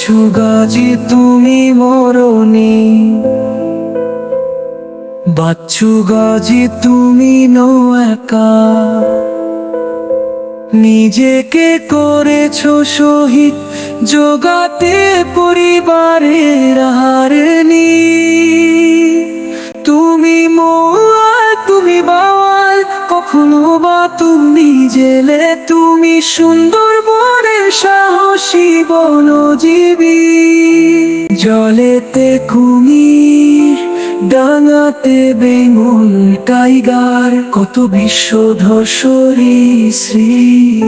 বাচ্চু গাজী তুমি মরনি, বাচ্চু গাজী তুমি নও একা, নিজেকে করেছো শহীদ জোগাতে পরিবারের হারনি। তুমি মৌয়াল তুমি বাওয়াল, কখনো বা তুমি জেলে, তুমি সুন্দরবনের সাহসী বনজীবী। জলেতে কুমির, ডাঙাতে বেঙ্গল টাইগার, কত বিশ্বধর সরীসৃপ।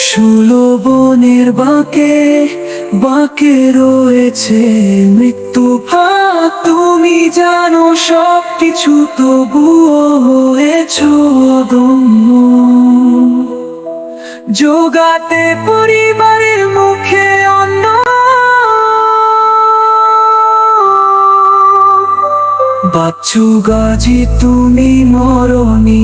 সুলবনের বাঁকে বাঁকে রয়েছে মৃত্যু ফাঁদ, তুমি জানো সবকিছু তবুও হয়েছো অদম্য, জোগাতে পরিবারের মুখে অন্ন। বাচ্চু গাজী তুমি মরনি,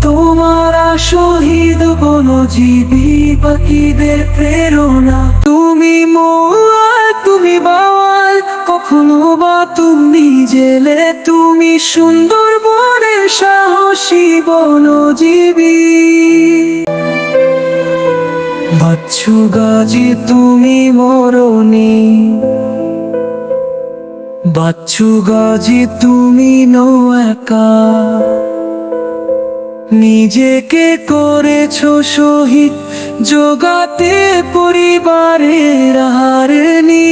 তোমার শহীদ বনজীবী পাখিদের প্রেরণা। তুমি মৌয়াল তুমি বাওয়াল, কখনো বা তুমি জেলে, তুমি সুন্দরবনের সাহসী বনজীবী। বাচ্চু গাজী তুমি মরনি, বাচ্চু গাজী তুমি নও একা, নিজেকে করেছো শহীদ জোগাতে পরিবারের হারনি।